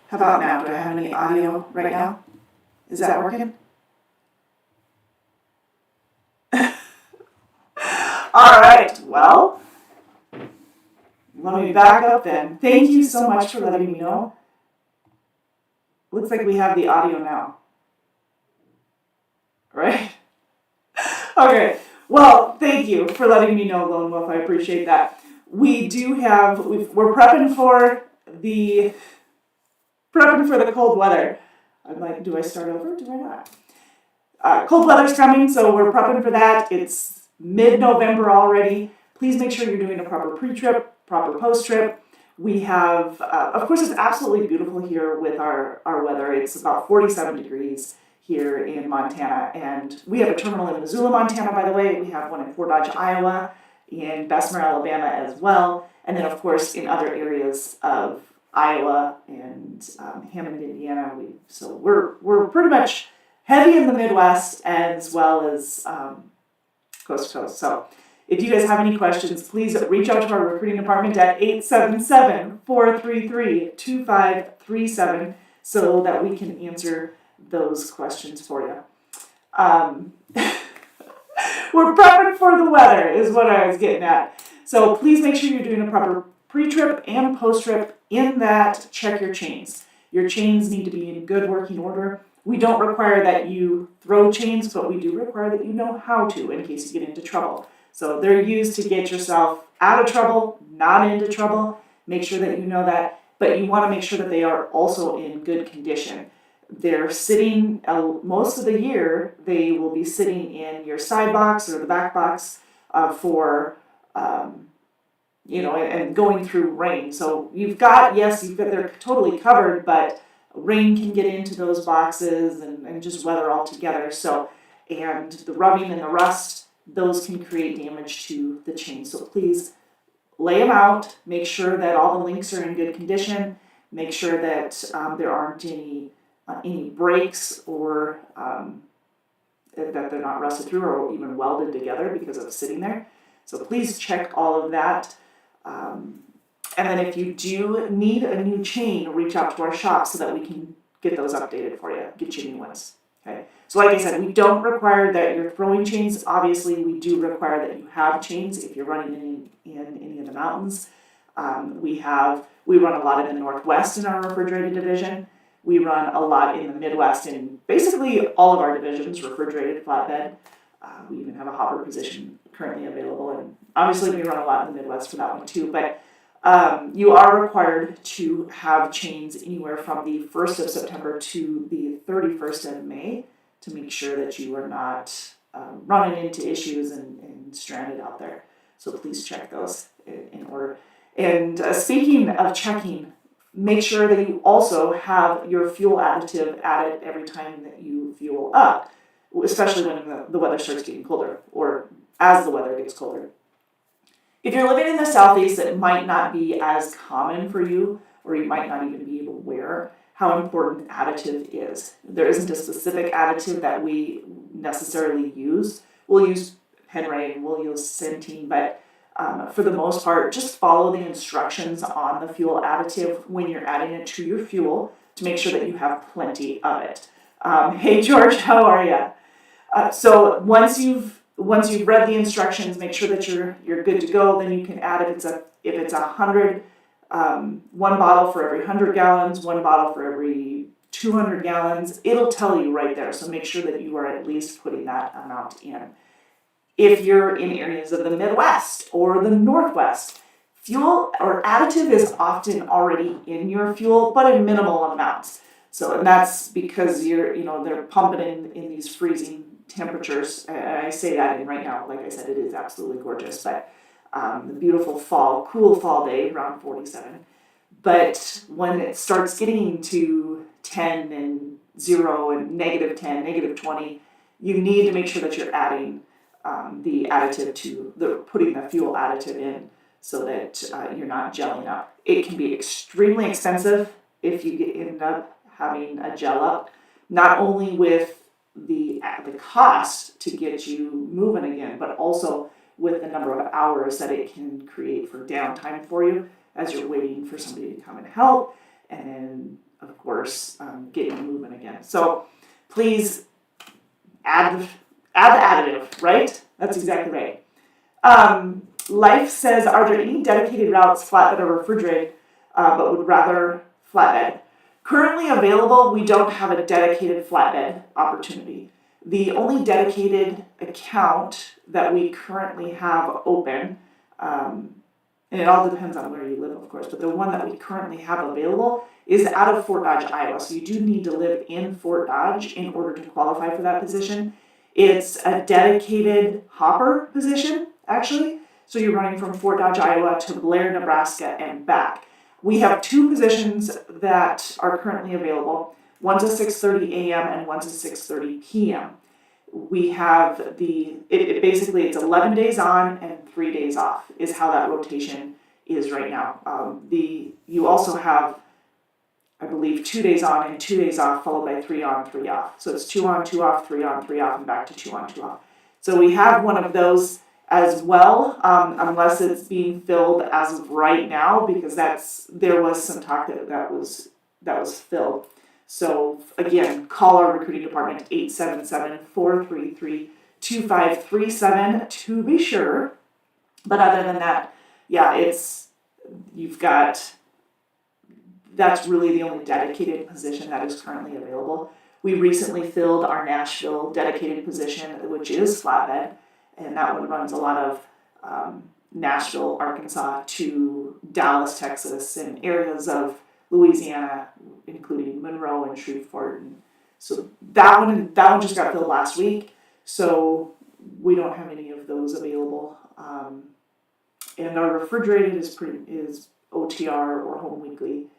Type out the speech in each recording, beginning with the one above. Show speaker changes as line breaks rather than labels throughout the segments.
How about now? Do I have any audio right now? Is that working? All right, well, let me back up then. Thank you so much for letting me know. Looks like we have the audio now. Right? Okay, well, thank you for letting me know, Lone Wolf. I appreciate that. We do have, we're prepping for the cold weather. I'm like, do I start over? Do I not? Cold weather's coming, so we're prepping for that. It's mid-November already. Please make sure you're doing a proper pre-trip, proper post-trip. We have, of course, it's absolutely beautiful here with our weather. It's about 47 degrees here in Montana, and we have a terminal in Missoula, Montana, by the way. We have one in Fort Dodge, Iowa, in Bessemer, Alabama as well, and then, of course, in other areas of Iowa and Hammond, Indiana. So we're pretty much heavy in the Midwest as well as coast to coast. So if you guys have any questions, please reach out to our recruiting department at 877-433-2537 so that we can answer those questions for you. We're prepping for the weather is what I was getting at. So please make sure you're doing a proper pre-trip and post-trip. In that, check your chains. Your chains need to be in good working order. We don't require that you throw chains, but we do require that you know how to in case you get into trouble. So they're used to get yourself out of trouble, not into trouble. Make sure that you know that, but you want to make sure that they are also in good condition. They're sitting, most of the year, they will be sitting in your side box or the back box for and going through rain. So they're totally covered, but rain can get into those boxes and just weather altogether. So, and the rubbing and the rust, those can create damage to the chain. So please lay them out, make sure that all the links are in good condition, make sure that there aren't any breaks or that they're not rusted through or even welded together because of sitting there. So please check all of that. And then if you do need a new chain, reach out to our shop so that we can get those updated for you, get you new ones. Okay. So like I said, we don't require that you're throwing chains. Obviously, we do require that you have chains if you're running in any of the mountains. We run a lot in the Northwest in our refrigerated division. We run a lot in the Midwest in basically all of our divisions, refrigerated, flatbed. We even have a hopper position currently available, and obviously we run a lot in the Midwest for that one too. But you are required to have chains anywhere from the 1st of September to the 31st of May to make sure that you are not running into issues and stranded out there. So please check those in order. And speaking of checking, make sure that you also have your fuel additive added every time that you fuel up, especially when the weather starts getting colder or as the weather gets colder. If you're living in the Southeast, it might not be as common for you, or you might not even be aware how important additive is. There isn't a specific additive that we necessarily use. We'll use Penray, we'll use Centene, but for the most part, just follow the instructions on the fuel additive when you're adding it to your fuel to make sure that you have plenty of it. Hey George, how are you? So once you've read the instructions, make sure that you're good to go. Then you can add if it's 100, one bottle for every 100 gallons, one bottle for every 200 gallons. It'll tell you right there. So make sure that you are at least putting that amount in. If you're in areas of the Midwest or the Northwest, fuel or additive is often already in your fuel, but in minimal amounts. So, and that's because they're pumping in these freezing temperatures. I say that in right now, like I said, it is absolutely gorgeous, but the beautiful cool fall day, around 47. But when it starts getting to 10 and 0 and negative 10, negative 20, you need to make sure that you're adding the additive putting the fuel additive in so that you're not gelling up. It can be extremely expensive if you end up having a gel up, not only with the cost to get you moving again, but also with the number of hours that it can create for downtime for you as you're waiting for somebody to come and help, and then of course, get you moving again. So please add the additive, right? That's exactly right. Life says, are there any dedicated routes, flatbed or refrigerated, but would rather flatbed? Currently available, we don't have a dedicated flatbed opportunity. The only dedicated account that we currently have open, and it all depends on where you live, of course, but the one that we currently have available is out of Fort Dodge, Iowa. So you do need to live in Fort Dodge in order to qualify for that position. It's a dedicated hopper position, actually. So you're running from Fort Dodge, Iowa to Blair, Nebraska and back. We have two positions that are currently available. One's a 6:30 a.m. and one's a 6:30 p.m. We have basically it's 11 days on and 3 days off is how that rotation is right now. You also have, I believe, 2 days on and 2 days off, followed by 3 on, 3 off. So it's 2 on, 2 off, 3 on, 3 off, and back to 2 on, 2 off. So we have one of those as well, unless it's being filled as of right now, because there was some talk that was filled. So again, call our recruiting department 877-433-2537 to be sure. But other than that, yeah, that's really the only dedicated position that is currently available. We recently filled our Nashville dedicated position, which is flatbed, and that one runs a lot of Nashville, Arkansas to Dallas, Texas, and areas of Louisiana, including Monroe and Shreveport. And so that one just got filled last week, so we don't have any of those available. And our refrigerated is OTR or home weekly.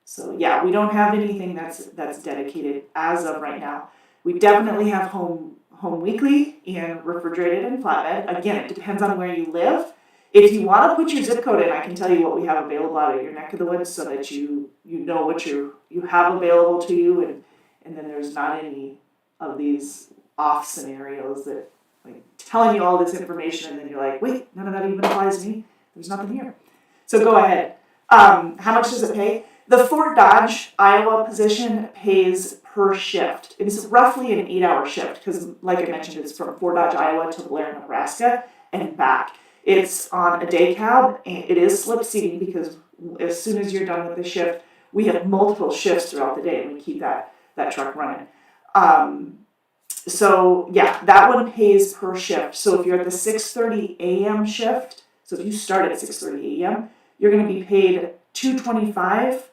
So yeah, we don't have anything that's dedicated as of right now. We definitely have home weekly and refrigerated and flatbed. Again, it depends on where you live. If you want to put your zip code in, I can tell you what we have available out of your neck of the woods so that you know what you have available to you, and then there's not any of these off scenarios that like telling you all this information and then you're like, wait, none of that even applies to me. There's nothing here. So go ahead. How much does it pay? The Fort Dodge, Iowa position pays per shift. It's roughly an 8-hour shift because, like I mentioned, it's from Fort Dodge, Iowa to Blair, Nebraska and back. It's on a day cab, and it is slip seating because as soon as you're done with the shift, we have multiple shifts throughout the day and we keep that truck running. So yeah, that one pays per shift. So if you're at the 6:30 a.m. shift, so if you start at 6:30 a.m., you're going to be paid $2.25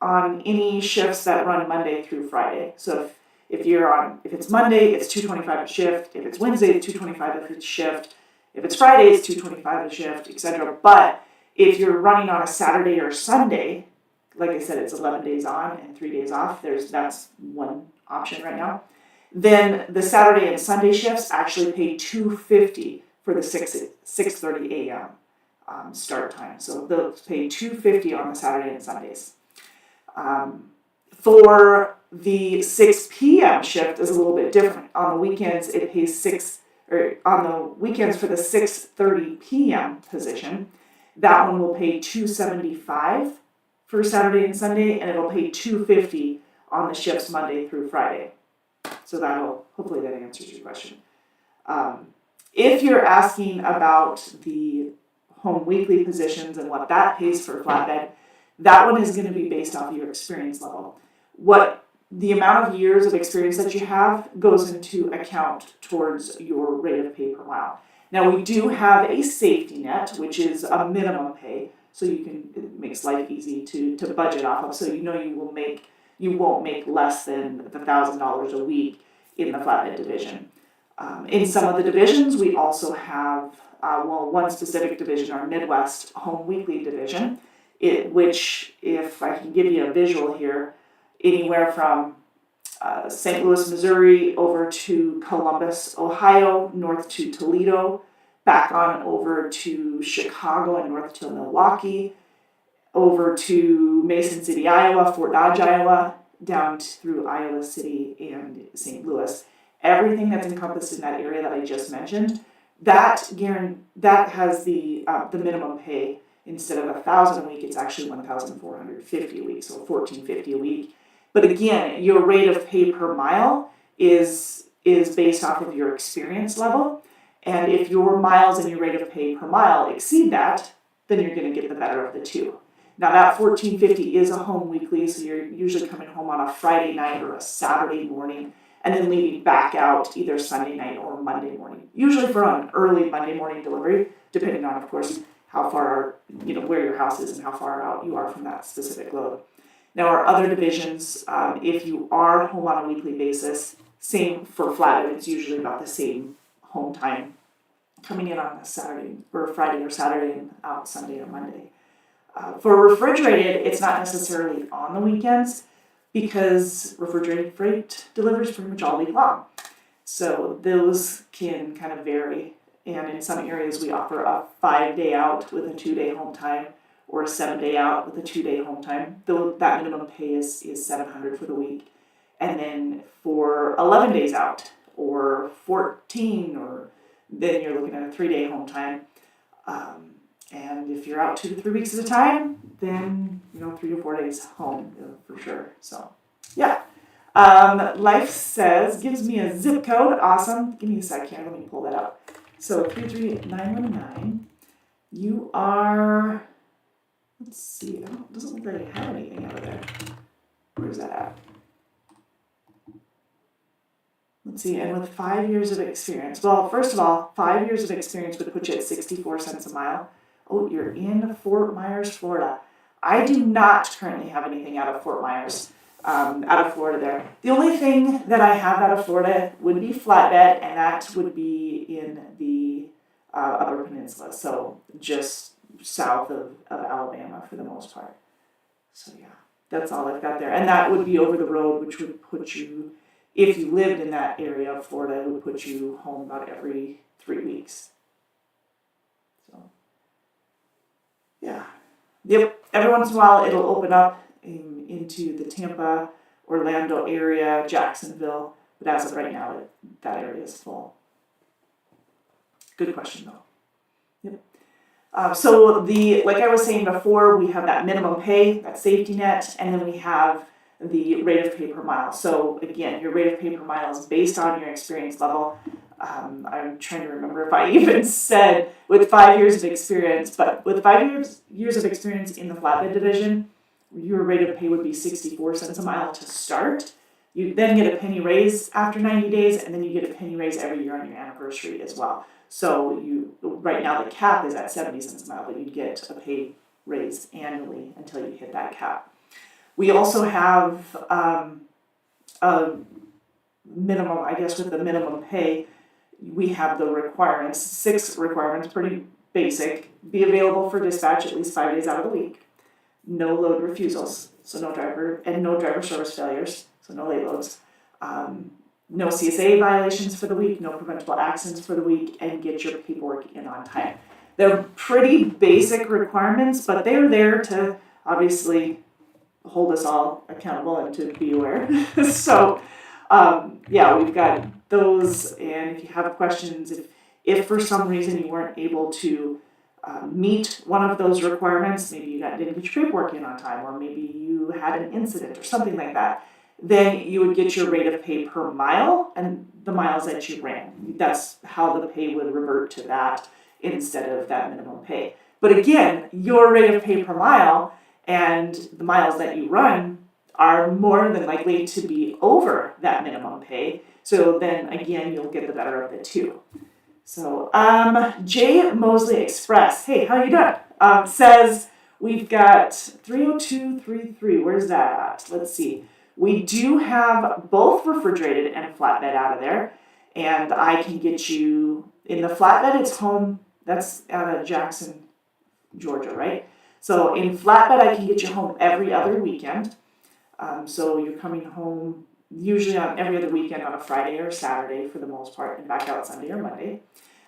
on any shifts that run Monday through Friday. So if it's Monday, it's $2.25 a shift. If it's Wednesday, it's $2.25 a shift. If it's Friday, it's $2.25 a shift, etc. But if you're running on a Saturday or Sunday, like I said, it's 11 days on and 3 days off. That's one option right now. Then the Saturday and Sunday shifts actually pay $2.50 for the 6:30 a.m. Start time. So they'll pay $2.50 on the Saturday and Sundays. For the 6 p.m. shift is a little bit different. On the weekends, it pays on the weekends for the 6:30 p.m. position, that one will pay $2.75 for Saturday and Sunday, and it'll pay $2.50 on the shifts Monday through Friday. So hopefully that answers your question. If you're asking about the home weekly positions and what that pays for flatbed, that one is going to be based off of your experience level. What the amount of years of experience that you have goes into account towards your rate of pay per mile. Now we do have a safety net, which is a minimum pay, so it makes life easy to budget off of. So you won't make less than $1,000 a week in the flatbed division. In some of the divisions, we also have one specific division, our Midwest Home Weekly division, which, if I can give you a visual here, anywhere from St. Louis, Missouri, over to Columbus, Ohio, north to Toledo, back on over to Chicago and north to Milwaukee, over to Mason City, Iowa, Fort Dodge, Iowa, down through Iowa City and St. Louis. Everything that's encompassed in that area that I just mentioned, that has the minimum pay instead of $1,000 a week, it's actually $1,450 a week, so $1,450 a week. But again, your rate of pay per mile is based off of your experience level. And if your miles and your rate of pay per mile exceed that, then you're going to get the better of the two. Now that $1,450 is a home weekly, so you're usually coming home on a Friday night or a Saturday morning, and then leaving back out either Sunday night or Monday morning. Usually for an early Monday morning delivery, depending on, of course, how far, where your house is and how far out you are from that specific load. Now our other divisions, if you are home on a weekly basis, same for flatbed, it's usually about the same home time, coming in on a Saturday or Friday or Saturday and out Sunday or Monday. For refrigerated, it's not necessarily on the weekends because refrigerated freight delivers pretty much all week long. So those can kind of vary. And in some areas, we offer a 5-day out with a 2-day home time, or a 7-day out with a 2-day home time. Though that minimum pay is $700 for the week. And then for 11 days out, or 14, or then you're looking at a 3-day home time. And if you're out 2 to 3 weeks at a time, then 3 to 4 days home for sure. So yeah. Life says gives me a zip code. Awesome. Give me a sec here. Let me pull that up. So 33919. You are. Let's see. It doesn't look like I have anything over there. Where's that at? Let's see, and with 5 years of experience. Well, first of all, 5 years of experience would put you at 64 cents a mile. Oh, you're in Fort Myers, Florida. I do not currently have anything out of Fort Myers, out of Florida there. The only thing that I have out of Florida would be flatbed, and that would be in the Upper Peninsula, so just south of Alabama for the most part. So yeah, that's all I've got there. And that would be over the road, which would put you, if you lived in that area of Florida, it would put you home about every 3 weeks. So, yeah. Yep, every once in a while it'll open up into the Tampa, Orlando area, Jacksonville, but as of right now, that area is full. Good question though. Yep. So like I was saying before, we have that minimum pay, that safety net, and then we have the rate of pay per mile. So again, your rate of pay per mile is based on your experience level. I'm trying to remember if I even said with 5 years of experience, but with 5 years of experience in the flatbed division, your rate of pay would be 64 cents a mile to start. You then get a penny raise after 90 days, and then you get a penny raise every year on your anniversary as well. So right now the cap is at 70 cents a mile, but you get a pay raise annually until you hit that cap. We also have a minimum, I guess with the minimum pay, we have the requirements, 6 requirements, pretty basic. Be available for dispatch at least 5 days out of the week. No load refusals, so no driver service failures, so no late loads. No CSA violations for the week, no preventable accidents for the week, and get your paperwork in on time. They're pretty basic requirements, but they're there to obviously hold us all accountable and to be aware. So, yeah, we've got those, and if you have questions, if for some reason you weren't able to meet one of those requirements, maybe you didn't get your paperwork in on time, or maybe you had an incident or something like that, then you would get your rate of pay per mile and the miles that you ran. That's how the pay would revert to that instead of that minimum pay. But again, your rate of pay per mile and the miles that you run are more than likely to be over that minimum pay. So then again, you'll get the better of the two. So J Mosley Express, hey, how you doing? Says we've got 30233. Where's that at? Let's see. We do have both refrigerated and flatbed out of there, and I can get you in the flatbed. It's home. That's out of Jackson, Georgia, right? So in flatbed, I can get you home every other weekend. So you're coming home usually on every other weekend on a Friday or Saturday for the most part, and back out Sunday or Monday.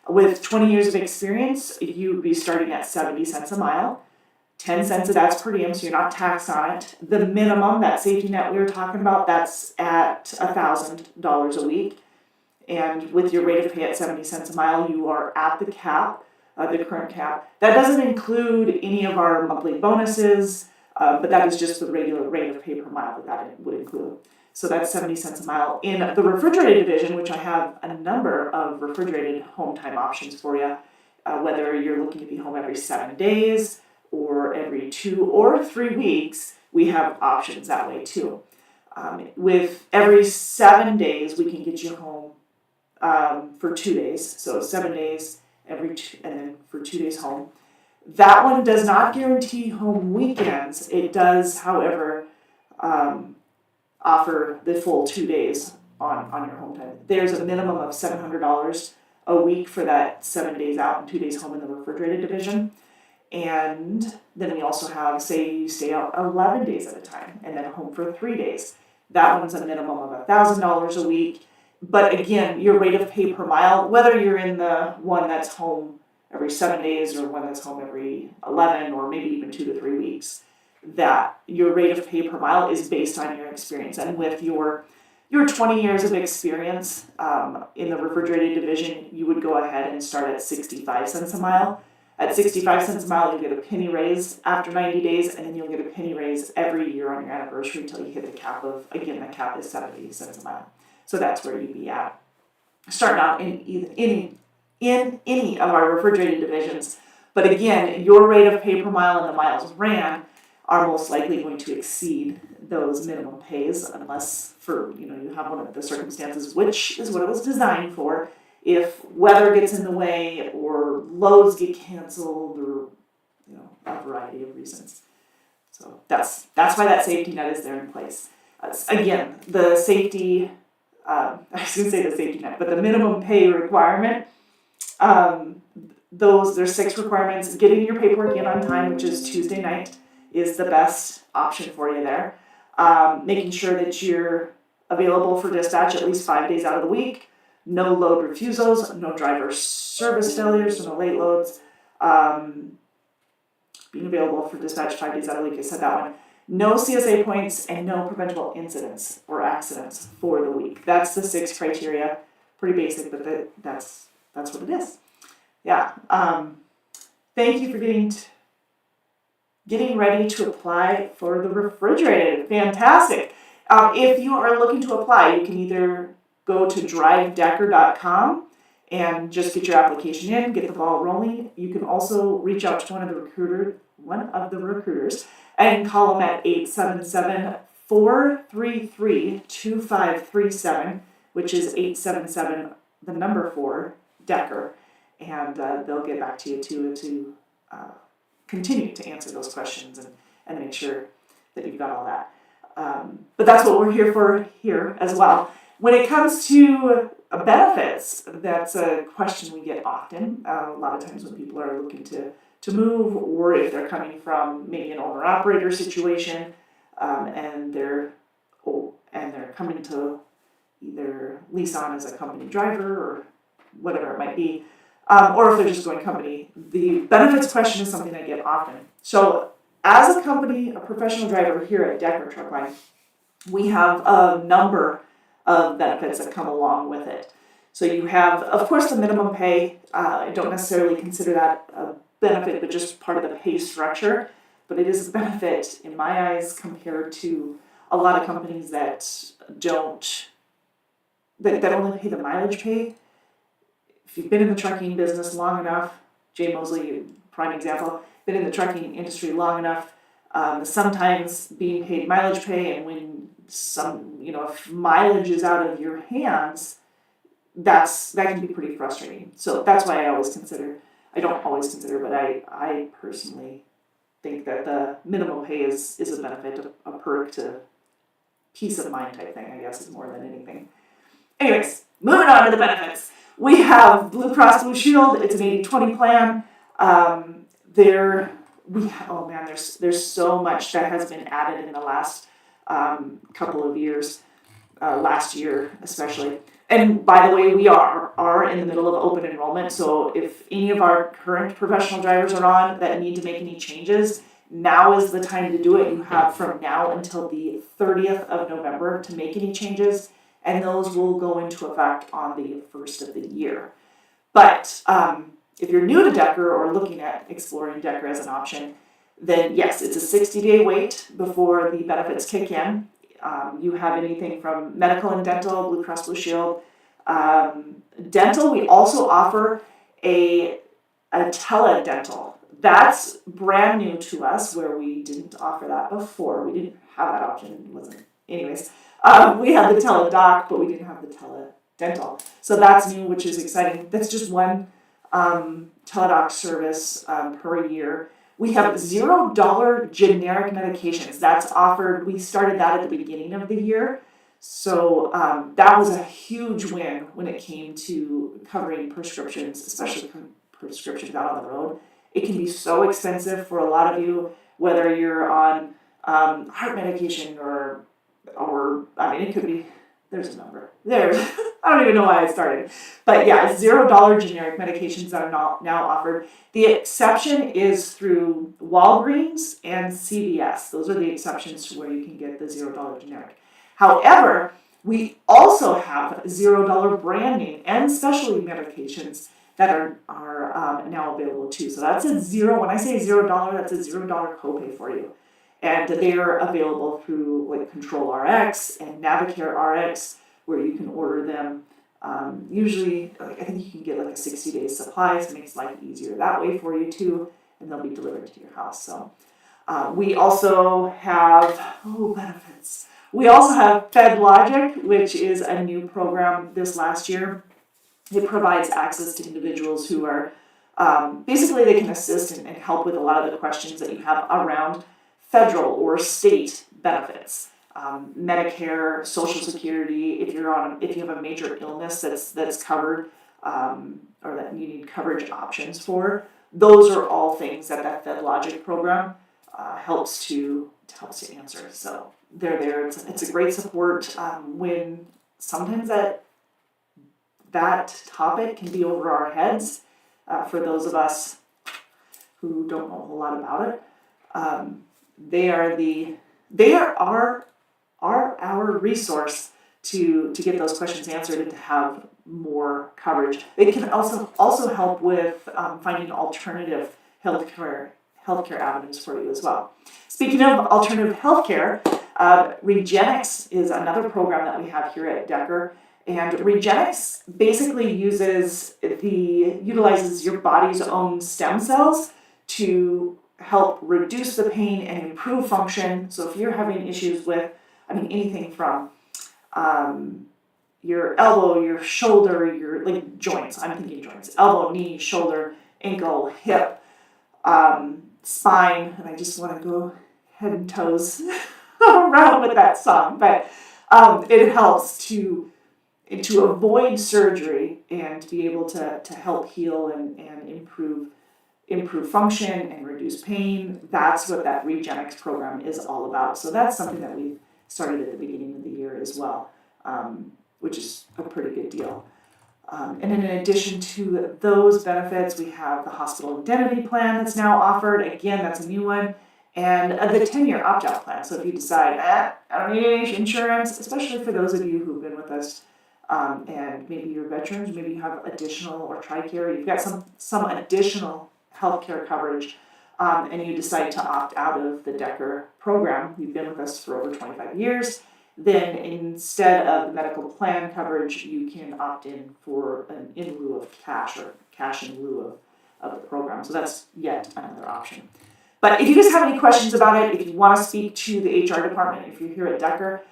With 20 years of experience, you'd be starting at 70 cents a mile. 10 cents of that's per diem, so you're not taxed on it. The minimum, that safety net we were talking about, that's at $1,000 a week. And with your rate of pay at 70 cents a mile, you are at the cap. the current cap. That doesn't include any of our monthly bonuses, but that is just the regular rate of pay per mile that it would include. So that's 70 cents a mile. In the refrigerated division, which I have a number of refrigerated home time options for you, whether you're looking to be home every 7 days or every 2 or 3 weeks, we have options that way too. With every 7 days, we can get you home for 2 days. So 7 days every two, and then for 2 days home. That one does not guarantee home weekends. It does, however, offer the full 2 days on your home time. There's a minimum of $700 a week for that 7 days out and 2 days home in the refrigerated division. And then we also have, say you stay out 11 days at a time and then home for 3 days. That one's a minimum of $1,000 a week. But again, your rate of pay per mile, whether you're in the one that's home every 7 days or one that's home every 11 or maybe even 2 to 3 weeks, that your rate of pay per mile is based on your experience. And with your 20 years of experience in the refrigerated division, you would go ahead and start at 65 cents a mile. At 65 cents a mile, you'll get a penny raise after 90 days, and then you'll get a penny raise every year on your anniversary until you hit the cap of, again, the cap is 70 cents a mile. So that's where you'd be at. Starting out in any of our refrigerated divisions. But again, your rate of pay per mile and the miles ran are most likely going to exceed those minimum pays unless you have one of the circumstances, which is what it was designed for. If weather gets in the way or loads get canceled or a variety of reasons. So that's why that safety net is there in place. Again, the safety, I was going to say the safety net, but the minimum pay requirement, there's 6 requirements. Getting your paperwork in on time, which is Tuesday night, is the best option for you there. Making sure that you're available for dispatch at least 5 days out of the week. No load refusals, no driver service failures, so no late loads. Being available for dispatch 5 days out of the week, I said that one. No CSA points and no preventable incidents or accidents for the week. That's the 6 criteria. Pretty basic, but that's what it is. Yeah. Thank you for getting ready to apply for the refrigerated. Fantastic. If you are looking to apply, you can either go to drivedecker.com and just get your application in, get the ball rolling. You can also reach out to one of the recruiters and call them at 877-433-2537, which is 877 the number 4 Decker, and they'll get back to you to continue to answer those questions and make sure that you've got all that. But that's what we're here for here as well. When it comes to benefits, that's a question we get often. A lot of times when people are looking to move, or if they're coming from maybe an owner-operator situation, and they're coming to either lease on as a company driver or whatever it might be, or if they're just going company. The benefits question is something I get often. So as a company, a professional driver here at Decker Truck Line, we have a number of benefits that come along with it. So you have, of course, the minimum pay. I don't necessarily consider that a benefit, but just part of the pay structure. But it is a benefit in my eyes compared to a lot of companies that only pay the mileage pay. If you've been in the trucking business long enough, Jay Mosley, prime example, been in the trucking industry long enough, sometimes being paid mileage pay, and when if mileage is out of your hands, that can be pretty frustrating. So that's why I don't always consider, but I personally think that the minimum pay is a benefit, a perk to peace of mind type thing, I guess, is more than anything. Anyways, moving on to the benefits. We have Blue Cross Blue Shield. It's an 80-20 plan. There's so much that has been added in the last couple of years, last year especially. And by the way, we are in the middle of open enrollment, so if any of our current professional drivers are on that need to make any changes, now is the time to do it. You have from now until the 30th of November to make any changes, and those will go into effect on the 1st of the year. But if you're new to Decker or looking at exploring Decker as an option, then yes, it's a 60-day wait before the benefits kick in. You have anything from medical and dental, Blue Cross Blue Shield. Dental, we also offer a teledental. That's brand new to us, where we didn't offer that before. We didn't have that option. It wasn't. Anyways, we had the teledoc, but we didn't have the teledental. So that's new, which is exciting. That's just one teledoc service per year. We have $0 generic medications. That's offered. We started that at the beginning of the year. So that was a huge win when it came to covering prescriptions, especially prescriptions out on the road. It can be so expensive for a lot of you, whether you're on heart medication or I mean, it could be, there's a number. I don't even know why I started. But yeah, $0 generic medications that are now offered. The exception is through Walgreens and CVS. Those are the exceptions to where you can get the $0 generic. However, we also have $0 brand name and specialty medications that are now available too. So that's a zero. When I say $0, that's a $0 copay for you. And they are available through like Control RX and Navicare RX, where you can order them. Usually, I think you can get like a 60-day supply, so it makes life easier that way for you too, and they'll be delivered to your house. So we also have benefits. We also have FedLogic, which is a new program this last year. It provides access to individuals who are basically they can assist and help with a lot of the questions that you have around federal or state benefits, Medicare, Social Security. If you have a major illness that's covered or that you need coverage options for, those are all things that FedLogic program helps to answer. So they're there. It's a great support when sometimes that topic can be over our heads for those of us who don't know a whole lot about it. They are our resource to get those questions answered and to have more coverage. They can also help with finding alternative healthcare avenues for you as well. Speaking of alternative healthcare, Regenix is another program that we have here at Decker. And Regenix basically utilizes your body's own stem cells to help reduce the pain and improve function. So if you're having issues with, anything from your elbow, your shoulder, your like joints, I'm thinking joints, elbow, knee, shoulder, ankle, hip, spine, and I just want to go head and toes around with that song, but it helps to avoid surgery and to be able to help heal and improve function and reduce pain. That's what that Regenix program is all about. So that's something that we started at the beginning of the year as well, which is a pretty good deal. And in addition to those benefits, we have the hospital indemnity plan that's now offered. Again, that's a new one. And the 10-year opt-out plan. So if you decide, I don't need any insurance, especially for those of you who've been with us and maybe you're veterans, maybe you have additional or TRICARE, you've got some additional healthcare coverage, and you decide to opt out of the Decker program, you've been with us for over 25 years, then instead of the medical plan coverage, you can opt in for an in lieu of cash or cash in lieu of the program. So that's yet another option. But if you guys have any questions about it, if you want to speak to the HR department, if you're here at Decker,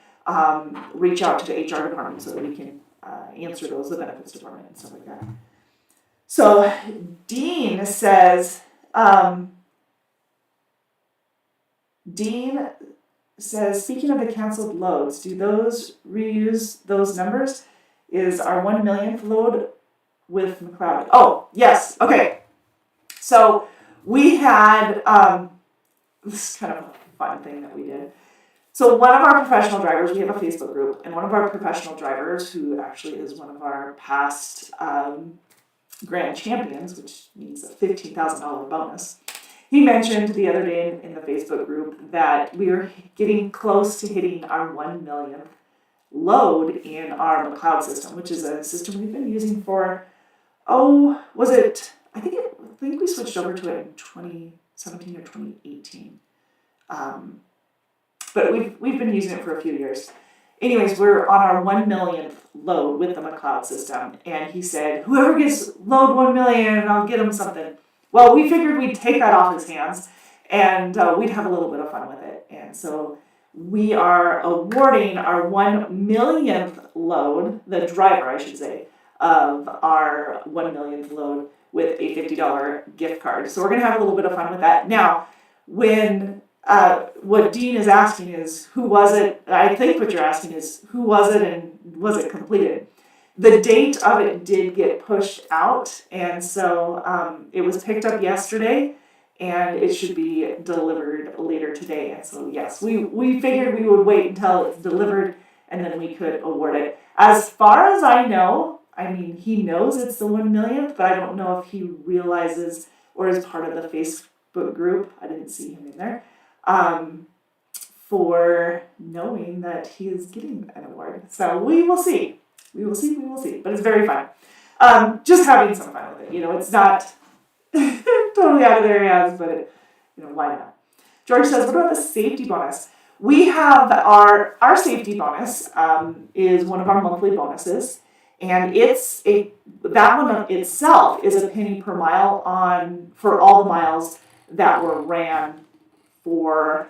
reach out to the HR department so that we can answer those, the benefits department and stuff like that. So Dean says, speaking of the canceled loads, do those reuse those numbers? Is our 1 millionth load with McLeod? Oh, yes. Okay. So we had, this is kind of a fun thing that we did. So one of our professional drivers, we have a Facebook group, and one of our professional drivers, who actually is one of our past grand champions, which means a $15,000 bonus, he mentioned the other day in the Facebook group that we are getting close to hitting our 1 millionth load in our McLeod system, which is a system we've been using for, I think we switched over to it in 2017 or 2018. But we've been using it for a few years. Anyways, we're on our 1 millionth load with the McLeod system, and he said, whoever gets load 1 million, I'll get him something. Well, we figured we'd take that off his hands, and we'd have a little bit of fun with it. And so we are awarding our 1 millionth load, the driver, I should say, of our 1 millionth load with a $50 gift card. So we're going to have a little bit of fun with that. Now, when what Dean is asking is, who was it? I think what you're asking is, who was it and was it completed? The date of it did get pushed out, and so it was picked up yesterday, and it should be delivered later today. And so, yes, we figured we would wait until it's delivered, and then we could award it. As far as I know, I mean, he knows it's the 1 millionth, but I don't know if he realizes or is part of the Facebook group. I didn't see him in there. For knowing that he is getting an award. So we will see. We will see. But it's very fun. Just having some fun with it. You know, it's not totally out of their hands, but why not? George says, what about the safety bonus? We have our safety bonus is one of our monthly bonuses, and that one itself is a penny per mile for all the miles that were ran for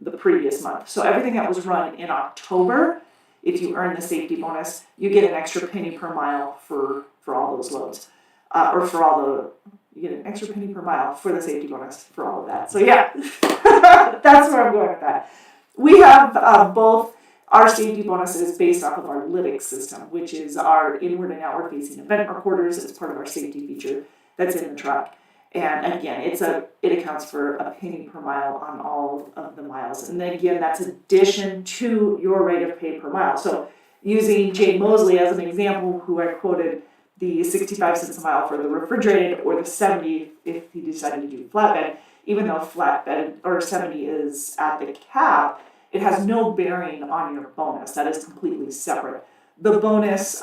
the previous month. So everything that was run in October, if you earn the safety bonus, you get an extra penny per mile for all those loads. You get an extra penny per mile for the safety bonus for all of that. So yeah, that's where I'm going with that. We have both our safety bonuses based off of our Lytx system, which is our inward and outward facing event recorders. It's part of our safety feature that's in the truck. And again, it accounts for a penny per mile on all of the miles. And then again, that's addition to your rate of pay per mile. So using Jay Mosley as an example, who I quoted the 65 cents a mile for the refrigerated or the 70 if he decided to do flatbed, even though flatbed or 70 is at the cap, it has no bearing on your bonus. That is completely separate. The bonus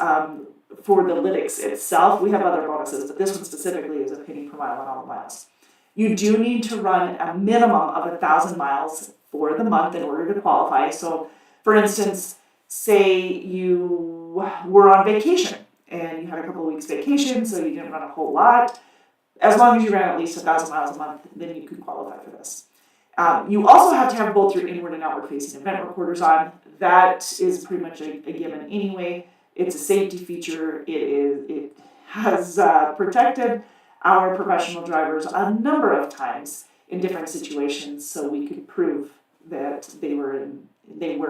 for the Lytx itself, we have other bonuses, but this one specifically is a penny per mile on all the miles. You do need to run a minimum of 1,000 miles for the month in order to qualify. So, for instance, say you were on vacation and you had a couple of weeks vacation, so you didn't run a whole lot. As long as you ran at least 1,000 miles a month, then you could qualify for this. You also have to have both your inward and outward facing event recorders on. That is pretty much a given anyway. It's a safety feature. It has protected our professional drivers a number of times in different situations, so we could prove that they were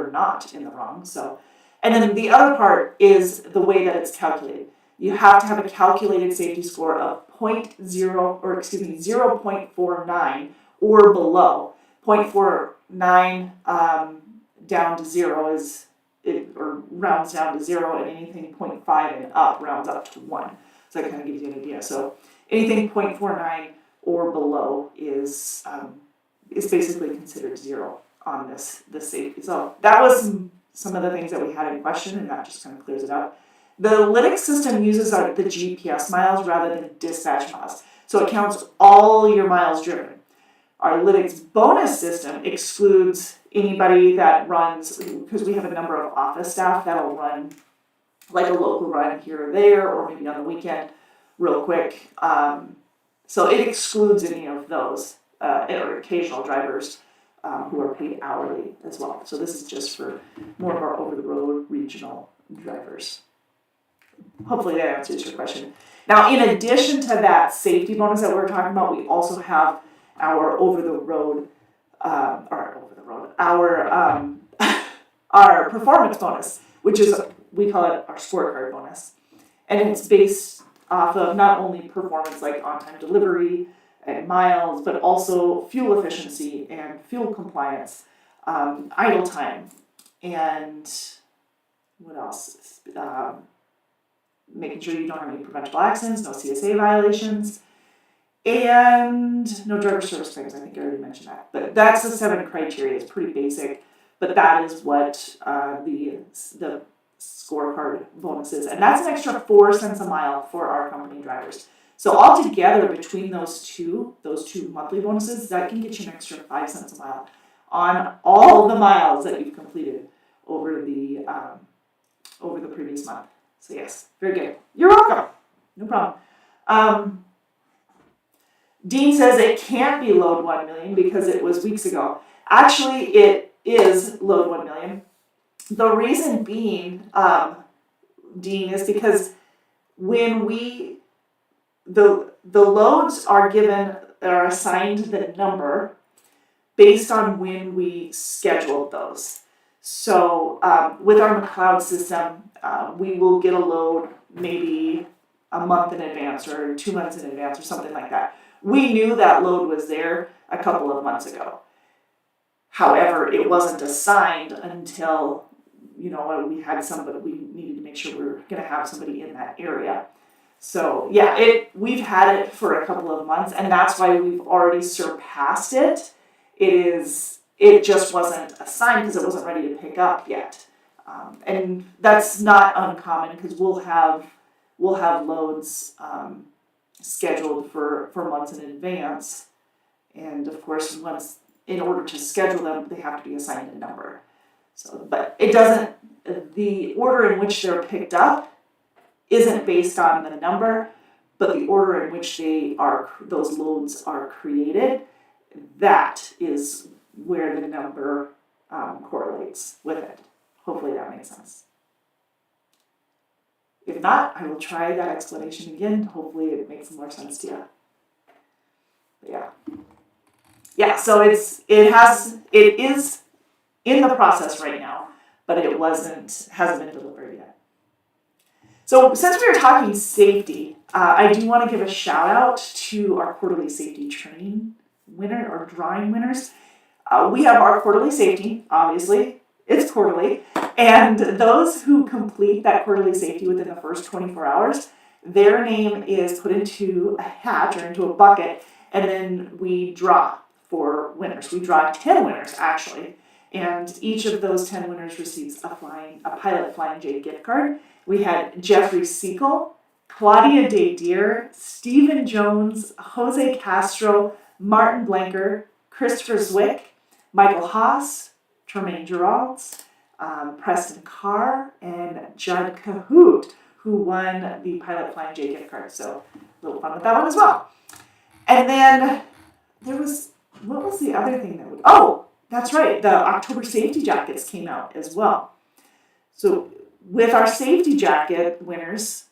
not in the wrong. So, and then the other part is the way that it's calculated. You have to have a calculated safety score of 0.49 or below. 0.49 down to 0 or rounds down to 0, and anything 0.5 and up rounds up to 1. So that kind of gives you an idea. So anything 0.49 or below is basically considered 0 on this safety. So that was some of the things that we had in question, and that just kind of clears it up. The Lytx system uses the GPS miles rather than dispatch miles. So it counts all your miles driven. Our Lytx bonus system excludes anybody that runs, because we have a number of office staff that'll run like a local run here or there, or maybe on the weekend real quick. So it excludes any of those, or occasional drivers who are paid hourly as well. So this is just for more of our over-the-road regional drivers. Hopefully that answers your question. Now, in addition to that safety bonus that we're talking about, we also have our our performance bonus, which is, we call it our scorecard bonus. And it's based off of not only performance like on-time delivery and miles, but also fuel efficiency and fuel compliance, idle time, and what else? Making sure you don't have any preventable accidents, no CSA violations, and no driver service claims. I think I already mentioned that. But that's the 7 criteria. It's pretty basic, but that is what the scorecard bonus is. And that's an extra 4 cents a mile for our company drivers. So altogether, between those two monthly bonuses, that can get you an extra 5 cents a mile on all the miles that you've completed over the previous month. So yes, very good. You're welcome. No problem. Dean says it can't be load 1 million because it was weeks ago. Actually, it is load 1 million. The reason being, Dean, is because when the loads are assigned the number based on when we scheduled those. So with our McLeod system, we will get a load maybe a month in advance or 2 months in advance or something like that. We knew that load was there a couple of months ago. However, it wasn't assigned until, we had somebody, we needed to make sure we were going to have somebody in that area. So yeah, we've had it for a couple of months, and that's why we've already surpassed it. It just wasn't assigned because it wasn't ready to pick up yet. And that's not uncommon because we'll have loads scheduled for months in advance. And of course, in order to schedule them, they have to be assigned a number. So, but the order in which they're picked up isn't based on the number, but the order in which those loads are created, that is where the number correlates with it. Hopefully that makes sense. If not, I will try that explanation again. Hopefully it makes more sense to you. But yeah. So it is in the process right now, but it hasn't been delivered yet. So since we were talking safety, I do want to give a shout out to our quarterly safety training winner or drawing winners. We have our quarterly safety, obviously. It's quarterly. And those who complete that quarterly safety within the first 24 hours, their name is put into a hat or into a bucket, and then we draw for winners. We draw 10 winners, actually. And each of those 10 winners receives a Pilot Flying J gift card. We had Jeffrey Segal, Claudia Day Deer, Stephen Jones, Jose Castro, Martin Blanker, Christopher Zwick, Michael Haas, Tremaine Geralds, Preston Carr, and Judd Cahoot, who won the Pilot Flying J gift card. So a little fun with that one as well. And then what was the other thing that's right, the October safety jackets came out as well. So with our safety jacket earners,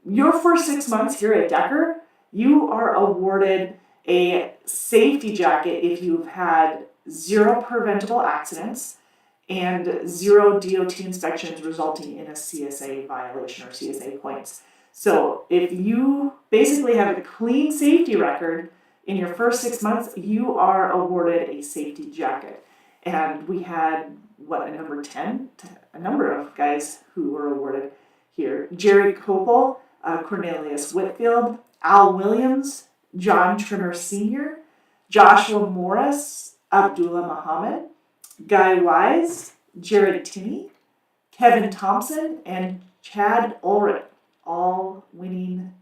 your first 6 months here at Decker, you are awarded a safety jacket if you've had 0 preventable accidents and 0 DOT inspections resulting in a CSA violation or CSA points. So if you basically have a clean safety record in your first 6 months, you are awarded a safety jacket. And we had, a number of guys who were awarded here. Jerry Copel, Cornelius Whitfield, Al Williams, John Trimmer Sr., Joshua Morris, Abdullah Muhammad, Guy Wise, Jared Tinney, Kevin Thompson, and Chad Ulrich, all winning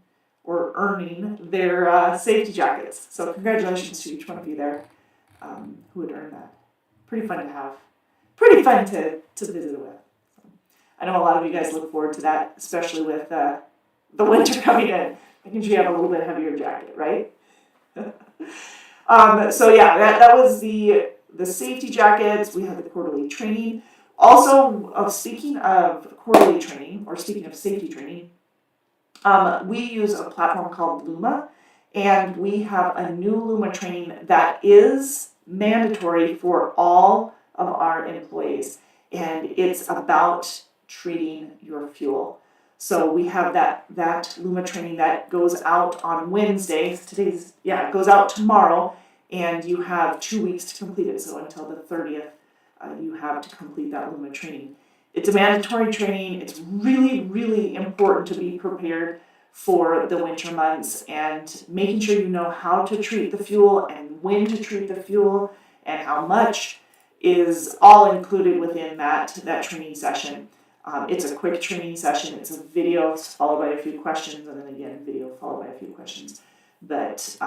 or earning their safety jackets. So congratulations to each one of you there who would earn that. Pretty fun to have. Pretty fun to visit with. I know a lot of you guys look forward to that, especially with the winter coming in. Making sure you have a little bit heavier jacket, right? So yeah, that was the safety jackets. We had the quarterly training. Also, speaking of quarterly training, or speaking of safety training, we use a platform called Luma, and we have a new Luma training that is mandatory for all of our employees, and it's about treating your fuel. So we have that Luma training that goes out on Wednesday. It goes out tomorrow, and you have 2 weeks to complete it. So until the 30th, you have to complete that Luma training. It's a mandatory training. It's really, really important to be prepared for the winter months, and making sure you know how to treat the fuel and when to treat the fuel and how much is all included within that training session. It's a quick training session. It's a video followed by a few questions, and then again, video followed by a few questions. But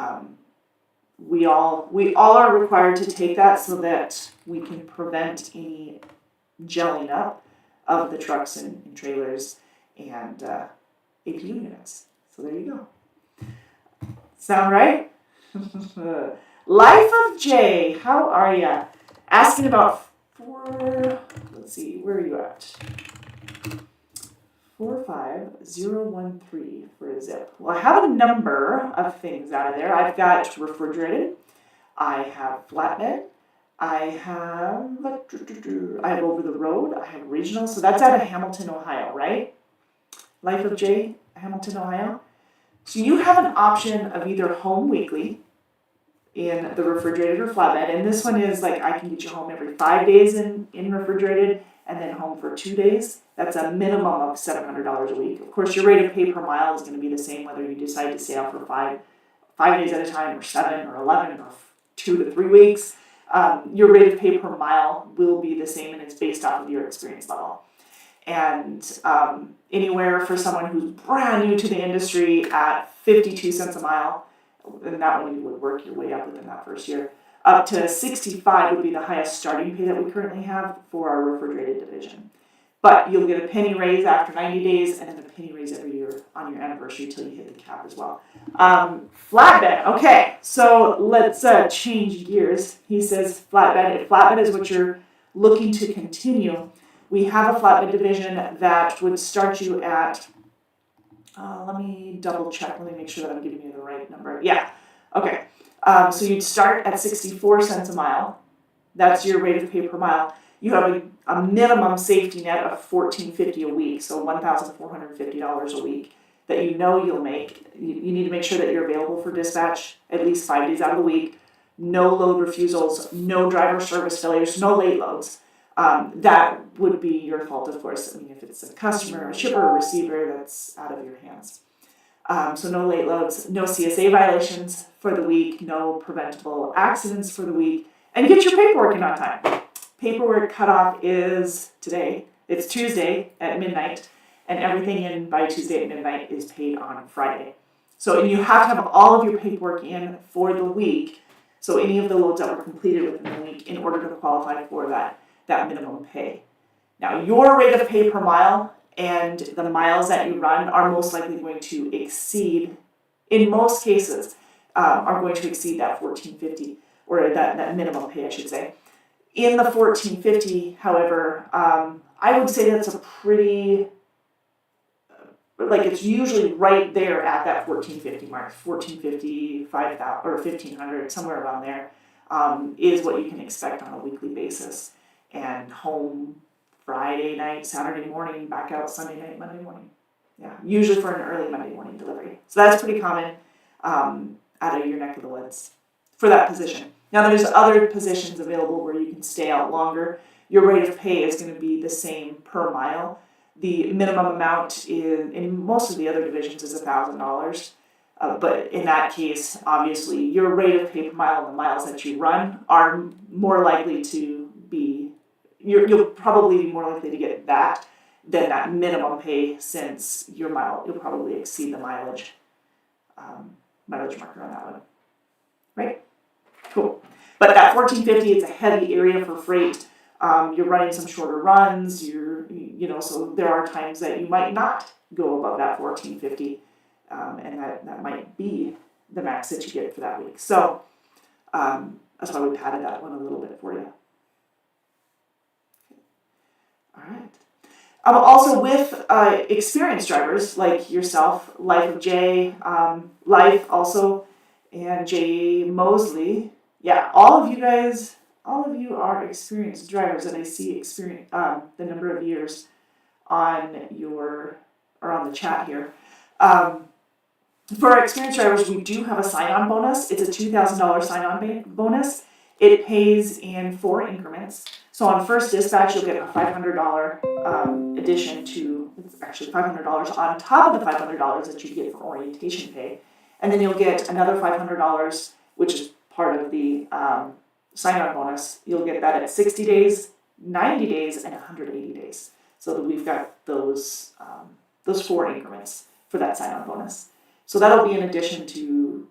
we all are required to take that so that we can prevent any gelling up of the trucks and trailers and APU units. So there you go. Sound right? Life of Jay, how are ya? Asking about let's see, where are you at? 45013 for a zip. Well, I have a number of things out of there. I've got refrigerated, I have flatbed, I have over the road, I have regional, so that's out of Hamilton, Ohio, right? Life of Jay, Hamilton, Ohio. So you have an option of either home weekly in the refrigerated or flatbed, and this one is like I can get you home every 5 days in refrigerated and then home for 2 days. That's a minimum of $700 a week. Of course, your rate of pay per mile is going to be the same whether you decide to stay out for five days at a time, or 7 or 11 or 2 to 3 weeks. Your rate of pay per mile will be the same, and it's based off of your experience level. And anywhere for someone who's brand new to the industry at 52 cents a mile, and that one you would work your way up within that first year, up to 65 would be the highest starting pay that we currently have for our refrigerated division. But you'll get a penny raise after 90 days, and then a penny raise every year on your anniversary until you hit the cap as well. Flatbed, okay, so let's change gears. He says flatbed. If flatbed is what you're looking to continue, we have a flatbed division that would start you at, let me double check, let me make sure that I'm giving you the right number. Yeah, okay. So you'd start at 64 cents a mile. That's your rate of pay per mile. You have a minimum safety net of $1,450 a week, so $1,450 a week that you know you'll make. You need to make sure that you're available for dispatch at least 5 days out of the week. No load refusals, no driver service failures, no late loads. That would be your fault, of course. I mean, if it's a customer, a shipper, or receiver, that's out of your hands. So no late loads, no CSA violations for the week, no preventable accidents for the week, and get your paperwork in on time. Paperwork cutoff is today. It's Tuesday at midnight, and everything in by Tuesday at midnight is paid on Friday. So and you have to have all of your paperwork in for the week, so any of the loads that were completed within the week in order to qualify for that minimum pay. Now, your rate of pay per mile and the miles that you run are most likely going to exceed, in most cases, are going to exceed that $1,450, or that minimum pay, I should say. In the $1,450, however, I would say that's a pretty, it's usually right there at that $1,450 mark, $1,450, $5,000, or $1,500, somewhere around there, is what you can expect on a weekly basis. And home Friday night, Saturday morning, back out Sunday night, Monday morning. Yeah, usually for an early Monday morning delivery. So that's pretty common out of your neck of the woods for that position. Now there's other positions available where you can stay out longer. Your rate of pay is going to be the same per mile. The minimum amount in most of the other divisions is $1,000. But in that case, obviously, your rate of pay per mile and the miles that you run are more likely to be, you'll probably be more likely to get that than that minimum pay, since you'll probably exceed the mileage marker on that one. Right? Cool. But that $1,450, it's a heavy area for freight. You're running some shorter runs. So there are times that you might not go above that $1,450, and that might be the max that you get for that week. So that's why we padded that one a little bit for you. All right. Also with experienced drivers like yourself, Life of Jay, Life also, and Jay Mosley. Yeah, all of you are experienced drivers, and I see the number of years on the chat here. For our experienced drivers, we do have a sign-on bonus. It's a $2,000 sign-on bonus. It pays in 4 increments. So on first dispatch, you'll get a $500 addition to, it's actually $500 on top of the $500 that you get for orientation pay. And then you'll get another $500, which is part of the sign-on bonus. You'll get that at 60 days, 90 days, and 180 days. so that we've got those 4 increments for that sign-on bonus. So that'll be in addition to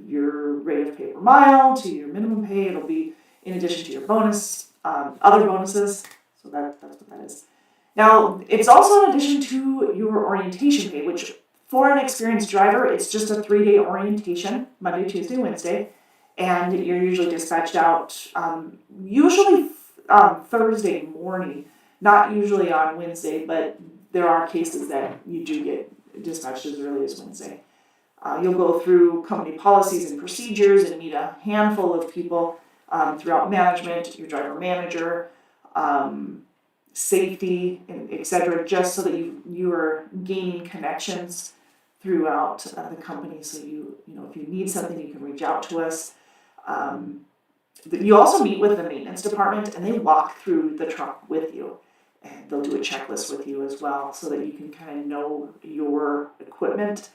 your rate of pay per mile, to your minimum pay. It'll be in addition to your bonus, other bonuses. So that's what that is. Now, it's also in addition to your orientation pay, which for an experienced driver, it's just a 3-day orientation, Monday, Tuesday, Wednesday, and you're usually dispatched out usually Thursday morning, not usually on Wednesday, but there are cases that you do get dispatched as early as Wednesday. You'll go through company policies and procedures and meet a handful of people throughout management, your driver manager, safety, and etc., just so that you are gaining connections throughout the company. So you know if you need something, you can reach out to us. You also meet with the maintenance department, and they walk through the truck with you, and they'll do a checklist with you as well, so that you can kind of know your equipment.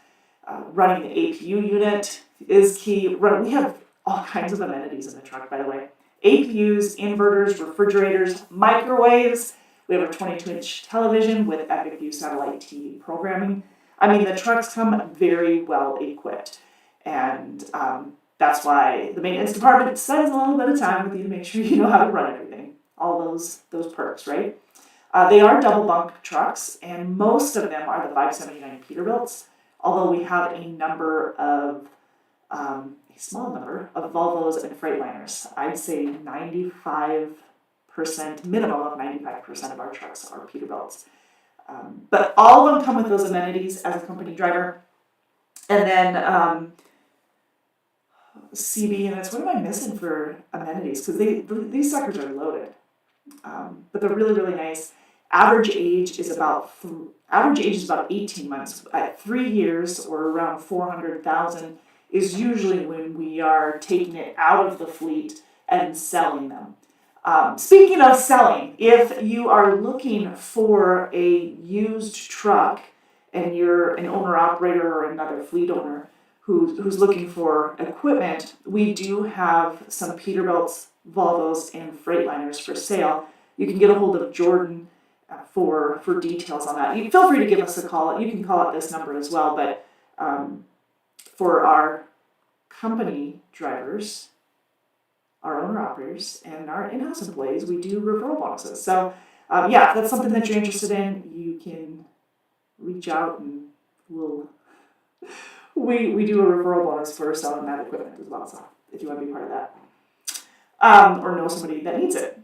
Running the APU unit is key. We have all kinds of amenities in the truck, by the way. APUs, inverters, refrigerators, microwaves. We have a 22-inch television with Epic View satellite TV programming. I mean, the trucks come very well equipped, and that's why the maintenance department spends a little bit of time with you to make sure you know how to run everything. All those perks, right? They are double bunk trucks, and most of them are the 579 Peterbilts, although we have a small number of Volvos and Freightliners. I'd say 95%, minimum of 95% of our trucks are Peterbilts. But all of them come with those amenities as a company driver. And then CB units, what am I missing for amenities? Because these suckers are loaded. But they're really, really nice. Average age is about 18 months. At 3 years, or around 400,000, is usually when we are taking it out of the fleet and selling them. Speaking of selling, if you are looking for a used truck and you're an owner-operator or another fleet owner who's looking for equipment, we do have some Peterbilts, Volvos, and Freightliners for sale. You can get a hold of Jordan for details on that. You feel free to give us a call. You can call out this number as well, but for our company drivers, our owner-operators, and our in-house employees, we do referral bonuses. So, if that's something that you're interested in, you can reach out, and we do a referral bonus for selling that equipment as well. So, if you want to be part of that, or know somebody that needs it.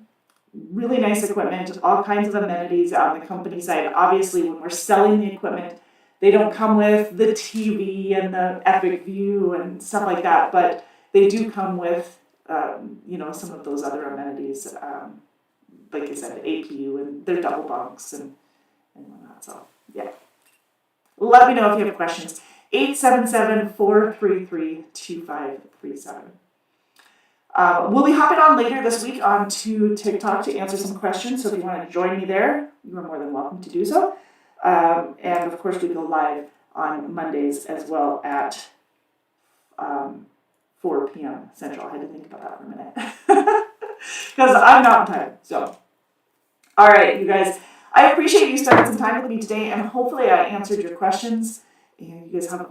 Really nice equipment, all kinds of amenities on the company side. Obviously, when we're selling the equipment, they don't come with the TV and the Epic View and stuff like that, but they do come with some of those other amenities, like I said, APU, and they're double bunks and whatnot. So, yeah. Let me know if you have questions. 877-433-2537. We'll be hopping on later this week onto TikTok to answer some questions, so if you want to join me there, you are more than welcome to do so. And of course, we go live on Mondays as well at 4 p.m. Central. I had to think about that for a minute because I'm not in time. So, all right, you guys, I appreciate you spending some time with me today, and hopefully I answered your questions. And you guys have a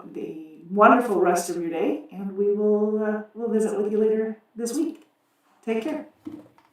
wonderful rest of your day, and we'll visit with you later this week. Take care.